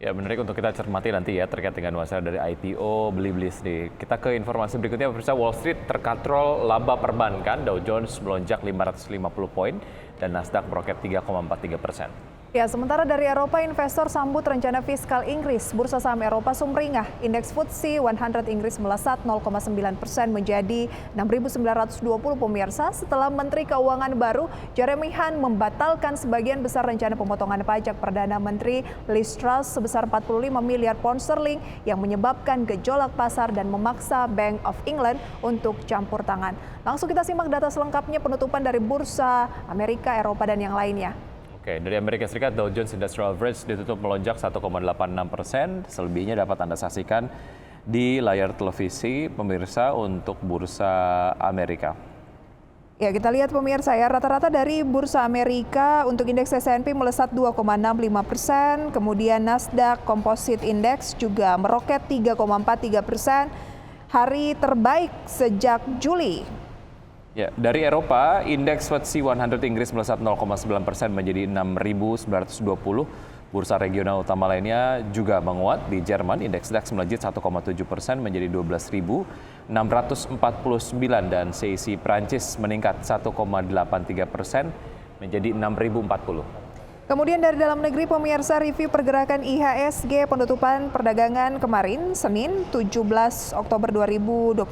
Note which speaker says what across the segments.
Speaker 1: Ya, menarik untuk kita cermati nanti ya terkait dengan masalah dari IPO, beli-beli sendiri. Kita ke informasi berikutnya, pemirsa. Wall Street terkatrol laba perbankan, Dow Jones melonjak 550 poin dan Nasdaq meroket 3,43%.
Speaker 2: Ya, sementara dari Eropa, investor sambut rencana fiskal Inggris. Bursa saham Eropa sumringah. Indeks FTSE 100 Inggris melesat 0,9% menjadi 6.920 pemirsa setelah Menteri Keuangan baru Jeremy Hunt membatalkan sebagian besar rencana pemotongan pajak Perdana Menteri Liz Truss sebesar 45 miliar pound sterling yang menyebabkan gejolak pasar dan memaksa Bank of England untuk campur tangan. Langsung kita simak data selengkapnya penutupan dari Bursa Amerika, Eropa, dan yang lainnya.
Speaker 1: Oke, dari Amerika Serikat, Dow Jones Industrial Average ditutup melonjak 1,86%. Selebihnya dapat Anda saksikan di layar televisi pemirsa untuk Bursa Amerika.
Speaker 2: Ya, kita lihat pemirsa ya, rata-rata dari Bursa Amerika untuk indeks S&P melesat 2,65%, kemudian Nasdaq Composite Index juga meroket 3,43%, hari terbaik sejak Juli.
Speaker 1: Ya, dari Eropa, indeks FTSE 100 Inggris melesat 0,9% menjadi 6.920. Bursa regional utama lainnya juga menguat. Di Jerman, indeks DAX melejit 1,7% menjadi 12.649 dan CAC Prancis meningkat 1,83% menjadi 6.040.
Speaker 2: Kemudian dari dalam negeri, pemirsa, review pergerakan IHSG penutupan perdagangan kemarin, Senin 17 Oktober 2022.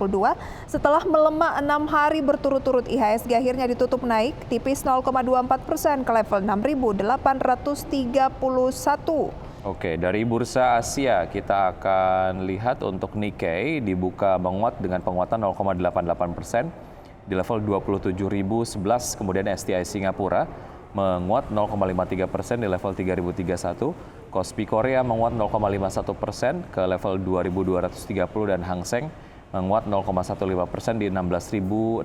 Speaker 2: Setelah melemah 6 hari berturut-turut, IHSG akhirnya ditutup naik tipis 0,24% ke level 6.831.
Speaker 1: Oke, dari Bursa Asia kita akan lihat untuk Nikkei dibuka menguat dengan penguatan 0,88% di level 27.011, kemudian STI Singapura menguat 0,53% di level 3031, Kospi Korea menguat 0,51% ke level 2230 dan Hang Seng menguat 0,15% di 16.612.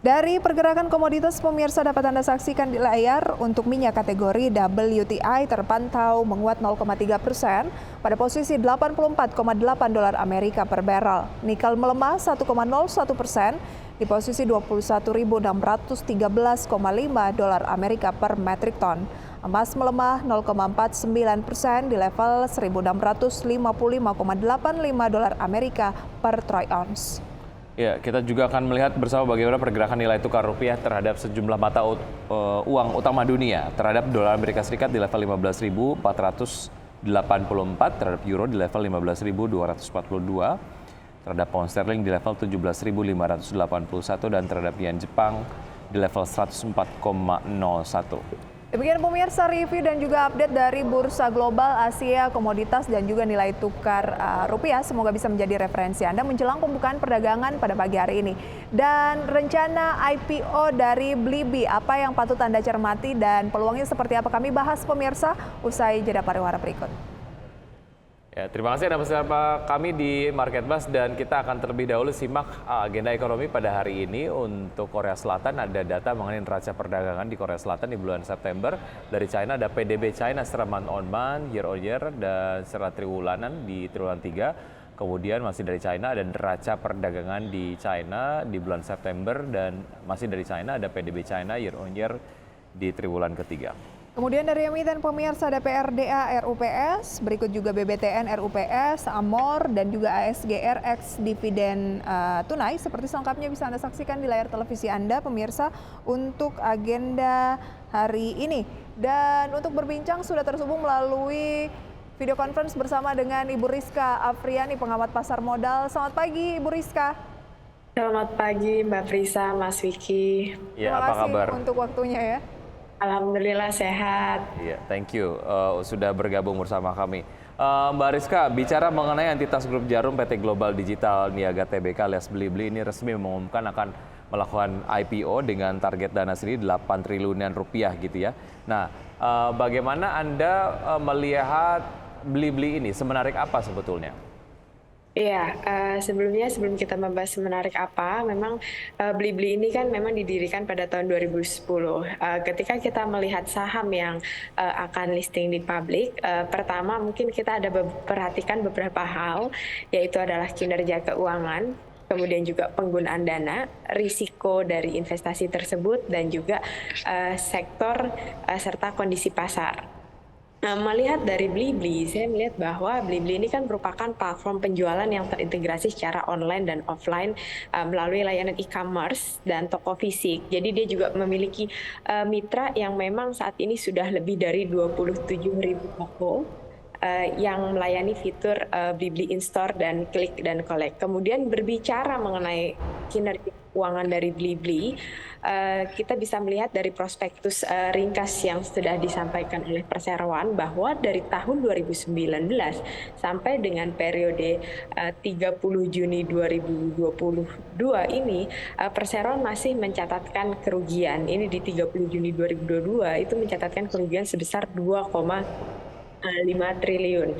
Speaker 2: Dari pergerakan komoditas, pemirsa, dapat Anda saksikan di layar untuk minyak kategori WTI terpantau menguat 0,3% pada posisi 84,8 dolar Amerika per barrel. Nikel melemah 1,01% di posisi 21.613,5 dolar Amerika per metrik ton. Emas melemah 0,49% di level 1.655,85 dolar Amerika per troy ounce.
Speaker 1: Ya, kita juga akan melihat bersama bagaimana pergerakan nilai tukar rupiah terhadap sejumlah mata uang utama dunia. Terhadap dolar Amerika Serikat di level 15.484, terhadap euro di level 15.242, terhadap pound sterling di level 17.581 dan terhadap yen Jepang di level 104,01.
Speaker 2: Demikian pemirsa, review dan juga update dari Bursa Global, Asia, komoditas dan juga nilai tukar rupiah. Semoga bisa menjadi referensi Anda menjelang pembukaan perdagangan pada pagi hari ini. Dan rencana IPO dari Blibli, apa yang patut Anda cermati dan peluangnya seperti apa, kami bahas pemirsa usai jeda pariwara berikut.
Speaker 1: Ya, terima kasih Anda bersama kami di Market Buzz dan kita akan terlebih dahulu simak agenda ekonomi pada hari ini. Untuk Korea Selatan ada data mengenai neraca perdagangan di Korea Selatan di bulan September. Dari China ada PDB China secara month on month, year on year, dan secara triwulanan di triwulan 3. Kemudian masih dari China ada neraca perdagangan di China di bulan September dan masih dari China ada PDB China year on year di triwulan ketiga.
Speaker 2: Kemudian dari emiten pemirsa ada PRDA RUPS, berikut juga BBTN RUPS, Amor, dan juga ASGR X dividen tunai. Seperti selengkapnya bisa Anda saksikan di layar televisi Anda pemirsa untuk agenda hari ini. Dan untuk berbincang sudah tersambung melalui video conference bersama dengan Ibu Rizka Afriani, pengamat pasar modal. Selamat pagi Ibu Rizka.
Speaker 3: Selamat pagi Mbak Prisa, Mas Vicky.
Speaker 1: Ya,
Speaker 2: Terima kasih
Speaker 1: kabar?
Speaker 2: untuk waktunya ya.
Speaker 3: Alhamdulillah sehat.
Speaker 1: Iya, thank you sudah bergabung bersama kami. Mbak Rizka, bicara mengenai entitas grup Jarum PT Global Digital Niaga Tbk alias Blibli ini resmi mengumumkan akan melakukan IPO dengan target dana sendiri 8 triliunan rupiah gitu ya. Nah, bagaimana Anda melihat Blibli ini, semenarik apa sebetulnya?
Speaker 3: Iya, sebelum kita membahas menarik apa, memang Blibli ini kan memang didirikan pada tahun 2010. Ketika kita melihat saham yang akan listing di publik, pertama mungkin kita ada perhatikan beberapa hal, yaitu adalah kinerja keuangan, kemudian juga penggunaan dana, risiko dari investasi tersebut, dan juga sektor serta kondisi pasar. Nah, melihat dari Blibli, saya melihat bahwa Blibli ini kan merupakan platform penjualan yang terintegrasi secara online dan offline melalui layanan e-commerce dan toko fisik. Jadi dia juga memiliki mitra yang memang saat ini sudah lebih dari 27.000 toko yang melayani fitur Blibli in-store dan klik dan collect. Kemudian berbicara mengenai kinerja keuangan dari Blibli, kita bisa melihat dari prospektus ringkas yang sudah disampaikan oleh Perseroan bahwa dari tahun 2019 sampai dengan periode 30 Juni 2022 ini, Perseroan masih mencatatkan kerugian. Ini di 30 Juni 2022 itu mencatatkan kerugian sebesar 2,5 triliun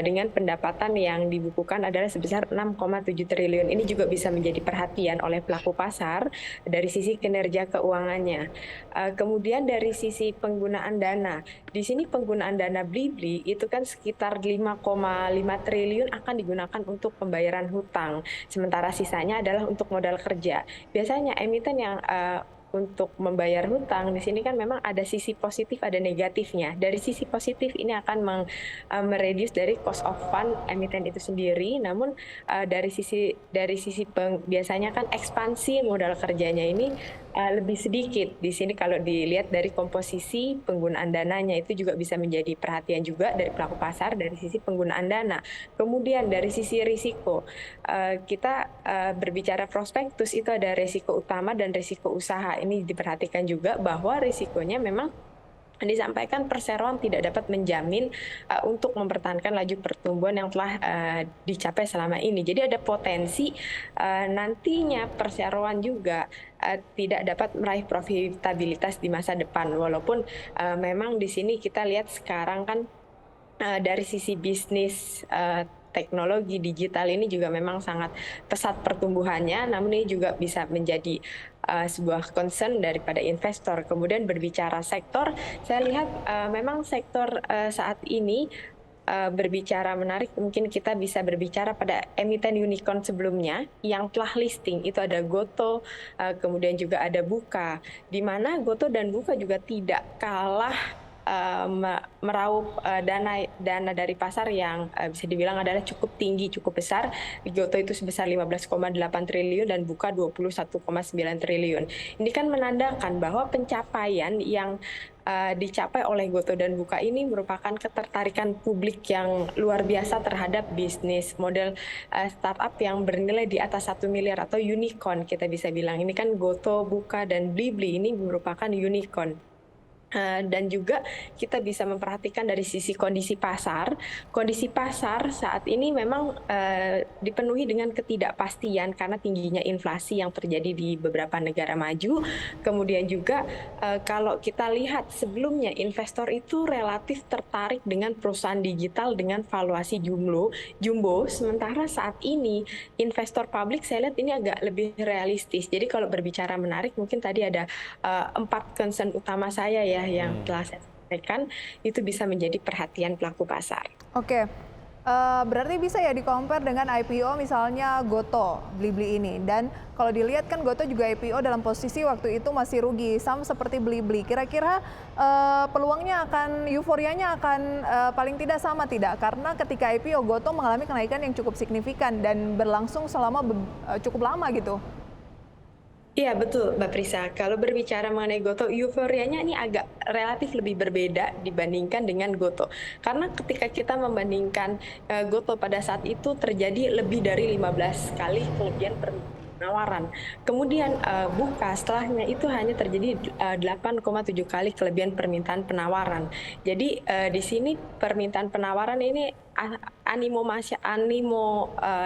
Speaker 3: dengan pendapatan yang dibukukan adalah sebesar 6,7 triliun. Ini juga bisa menjadi perhatian oleh pelaku pasar dari sisi kinerja keuangannya. Kemudian dari sisi penggunaan dana, di sini penggunaan dana Blibli itu kan sekitar 5,5 triliun akan digunakan untuk pembayaran hutang, sementara sisanya adalah untuk modal kerja. Biasanya emiten yang untuk membayar hutang di sini kan memang ada sisi positif, ada negatifnya. Dari sisi positif ini akan mereduce dari cost of fund emiten itu sendiri. Namun dari sisi biasanya kan ekspansi modal kerjanya ini lebih sedikit. Di sini kalau dilihat dari komposisi penggunaan dananya itu juga bisa menjadi perhatian juga dari pelaku pasar dari sisi penggunaan dana. Kemudian dari sisi risiko, kita berbicara prospektus itu ada risiko utama dan risiko usaha. Ini diperhatikan juga bahwa risikonya memang disampaikan Perseroan tidak dapat menjamin untuk mempertahankan laju pertumbuhan yang telah dicapai selama ini. Jadi ada potensi nantinya Perseroan juga tidak dapat meraih profitabilitas di masa depan. Walaupun memang di sini kita lihat sekarang kan dari sisi bisnis teknologi digital ini juga memang sangat pesat pertumbuhannya, namun ini juga bisa menjadi sebuah concern daripada investor. Kemudian berbicara sektor, saya lihat memang sektor saat ini berbicara menarik, mungkin kita bisa berbicara pada emiten unicorn sebelumnya yang telah listing, itu ada Goto, kemudian juga ada Buka, di mana Goto dan Buka juga tidak kalah meraup dana dari pasar yang bisa dibilang adalah cukup tinggi, cukup besar. Di Goto itu sebesar 15,8 triliun dan Buka 21,9 triliun. Ini kan menandakan bahwa pencapaian yang dicapai oleh Goto dan Buka ini merupakan ketertarikan publik yang luar biasa terhadap bisnis model startup yang bernilai di atas 1 miliar atau unicorn kita bisa bilang. Ini kan Goto, Buka, dan Blibli ini merupakan unicorn. Dan juga kita bisa memperhatikan dari sisi kondisi pasar. Kondisi pasar saat ini memang dipenuhi dengan ketidakpastian karena tingginya inflasi yang terjadi di beberapa negara maju. Kemudian juga kalau kita lihat sebelumnya investor itu relatif tertarik dengan perusahaan digital dengan valuasi jumbo, sementara saat ini investor publik saya lihat ini agak lebih realistis. Jadi kalau berbicara menarik, mungkin tadi ada 4 concern utama saya ya yang telah saya sampaikan, itu bisa menjadi perhatian pelaku pasar.
Speaker 2: Oke, berarti bisa ya di-compare dengan IPO misalnya Goto, Blibli ini. Dan kalau dilihat kan Goto juga IPO dalam posisi waktu itu masih rugi, sama seperti Blibli. Kira-kira peluangnya euforianya akan paling tidak sama tidak? Karena ketika IPO Goto mengalami kenaikan yang cukup signifikan dan berlangsung selama cukup lama gitu.
Speaker 3: Iya betul Mbak Prisa, kalau berbicara mengenai Goto, euforianya ini agak relatif lebih berbeda dibandingkan dengan Goto. Karena ketika kita membandingkan Goto pada saat itu terjadi lebih dari 15 kali kelebihan penawaran. Kemudian Buka setelahnya itu hanya terjadi 8,7 kali kelebihan permintaan penawaran. Jadi di sini permintaan penawaran ini animo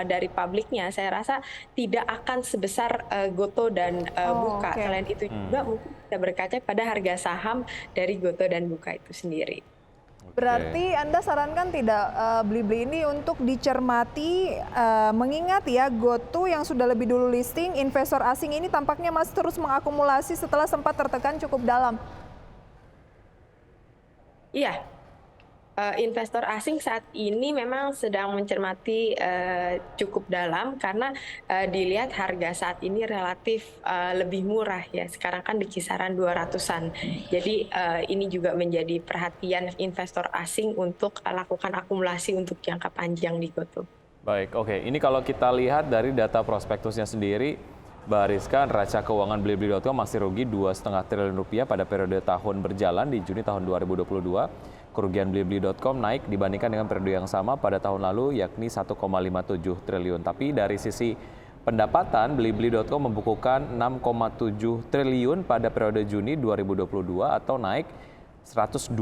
Speaker 3: dari publiknya saya rasa tidak akan sebesar Goto dan Buka.
Speaker 2: Okay.
Speaker 3: Selain itu juga mungkin kita berkaca pada harga saham dari Goto dan Buka itu sendiri.
Speaker 2: Berarti Anda sarankan tidak Blibli ini untuk dicermati, mengingat ya Goto yang sudah lebih dulu listing, investor asing ini tampaknya masih terus mengakumulasi setelah sempat tertekan cukup dalam.
Speaker 3: Iya. Investor asing saat ini memang sedang mencermati cukup dalam karena dilihat harga saat ini relatif lebih murah ya. Sekarang kan di kisaran 200-an. Jadi ini juga menjadi perhatian investor asing untuk lakukan akumulasi untuk jangka panjang di GoTo.
Speaker 1: Baik, oke. Ini kalau kita lihat dari data prospektusnya sendiri, Mbak Rizka, neraca keuangan Blibli.com masih rugi 2,5 triliun rupiah pada periode tahun berjalan di Juni tahun 2022. Kerugian Blibli.com naik dibandingkan dengan periode yang sama pada tahun lalu, yakni 1,57 triliun. Tapi dari sisi pendapatan, Blibli.com membukukan 6,7 triliun pada periode Juni 2022 atau naik 123%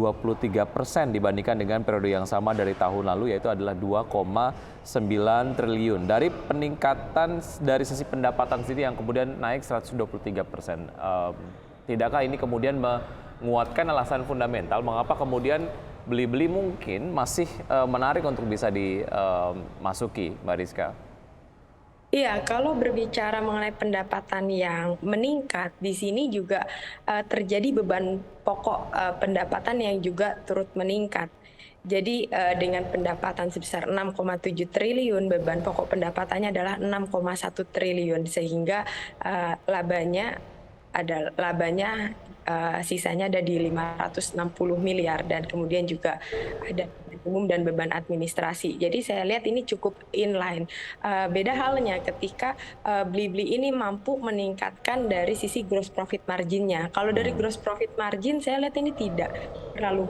Speaker 1: dibandingkan dengan periode yang sama dari tahun lalu, yaitu adalah 2,9 triliun. Dari peningkatan dari sisi pendapatan sendiri yang kemudian naik 123%. Tidakkah ini kemudian menguatkan alasan fundamental mengapa kemudian Blibli mungkin masih menarik untuk bisa dimasuki, Mbak Rizka?
Speaker 3: Iya, kalau berbicara mengenai pendapatan yang meningkat, di sini juga terjadi beban pokok pendapatan yang juga turut meningkat. Jadi dengan pendapatan sebesar 6,7 triliun, beban pokok pendapatannya adalah 6,1 triliun, sehingga labanya sisanya ada di 560 miliar dan kemudian juga ada umum dan beban administrasi. Jadi saya lihat ini cukup inline. Beda halnya ketika Blibli ini mampu meningkatkan dari sisi gross profit marginnya. Kalau dari gross profit margin saya lihat ini tidak terlalu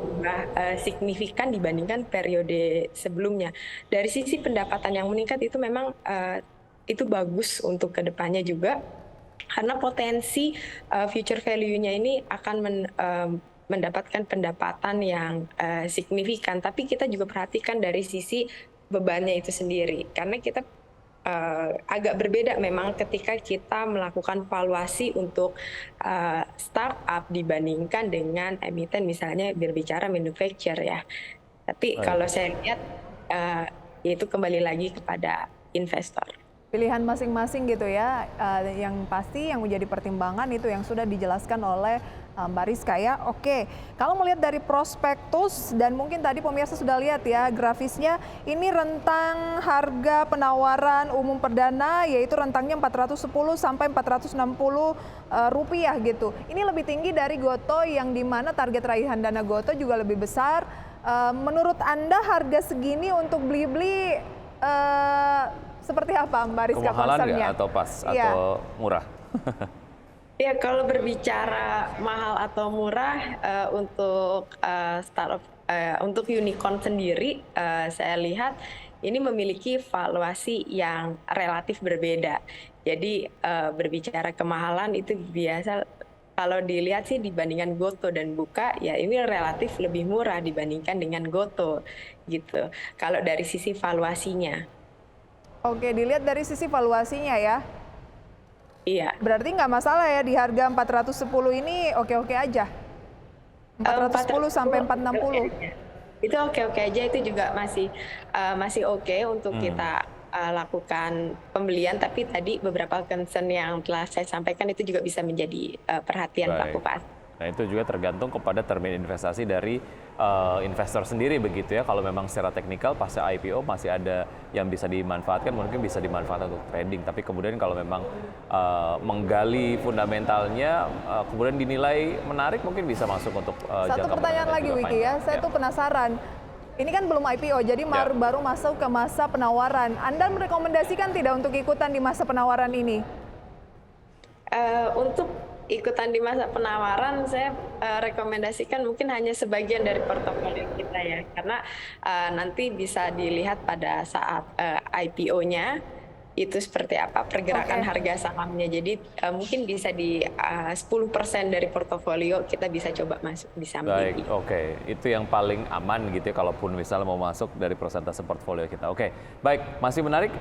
Speaker 3: signifikan dibandingkan periode sebelumnya. Dari sisi pendapatan yang meningkat itu memang itu bagus untuk kedepannya juga. Karena potensi future value-nya ini akan mendapatkan pendapatan yang signifikan. Tapi kita juga perhatikan dari sisi bebannya itu sendiri. Karena kita agak berbeda memang ketika kita melakukan valuasi untuk startup dibandingkan dengan emiten misalnya berbicara manufacturer ya. Tapi kalau saya lihat itu kembali lagi kepada investor.
Speaker 2: Pilihan masing-masing gitu ya, yang pasti yang menjadi pertimbangan itu yang sudah dijelaskan oleh Mbak Rizka ya. Oke, kalau melihat dari prospektus dan mungkin tadi pemirsa sudah lihat ya grafisnya, ini rentang harga penawaran umum perdana yaitu rentangnya 410 sampai 460 rupiah gitu. Ini lebih tinggi dari GoTo yang dimana target raihan dana GoTo juga lebih besar. Menurut Anda harga segini untuk Blibli seperti apa Mbak Rizka
Speaker 1: Kemahalan
Speaker 2: concernnya?
Speaker 1: nggak atau pas
Speaker 2: Iya.
Speaker 1: atau murah?
Speaker 3: Ya, kalau berbicara mahal atau murah untuk startup, untuk unicorn sendiri, saya lihat ini memiliki valuasi yang relatif berbeda. Jadi berbicara kemahalan itu biasa kalau dilihat sih dibandingkan GoTo dan Buka, ya ini relatif lebih murah dibandingkan dengan GoTo gitu. Kalau dari sisi valuasinya.
Speaker 2: Oke, dilihat dari sisi valuasinya ya.
Speaker 3: Iya.
Speaker 2: Berarti nggak masalah ya di harga 410 ini oke-oke aja? 410 sampai 460?
Speaker 3: Itu oke-oke aja, itu juga masih oke untuk kita lakukan pembelian, tapi tadi beberapa concern yang telah saya sampaikan itu juga bisa menjadi perhatian pelaku pasar.
Speaker 1: Nah itu juga tergantung kepada termin investasi dari investor sendiri begitu ya. Kalau memang secara teknikal pasca IPO masih ada yang bisa dimanfaatkan, mungkin bisa dimanfaatkan untuk trading. Tapi kemudian kalau memang menggali fundamentalnya, kemudian dinilai menarik, mungkin bisa masuk untuk jangka
Speaker 2: Satu pertanyaan lagi Wiki ya, saya tuh penasaran. Ini kan belum IPO, jadi baru masuk ke masa penawaran. Anda merekomendasikan tidak untuk ikutan di masa penawaran ini?
Speaker 3: Untuk ikutan di masa penawaran, saya rekomendasikan mungkin hanya sebagian dari portofolio kita ya, karena nanti bisa dilihat pada saat IPO-nya itu seperti apa pergerakan harga sahamnya. Jadi mungkin bisa di 10% dari portofolio kita bisa coba masuk di saham
Speaker 1: Baik,
Speaker 3: BI.
Speaker 1: oke. Itu yang paling aman gitu ya kalaupun misalnya mau masuk dari persentase portfolio kita. Oke, baik. Masih menarik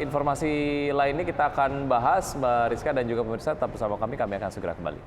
Speaker 1: informasi lainnya kita akan bahas, Mbak Rizka dan juga pemirsa tetap bersama kami akan segera kembali.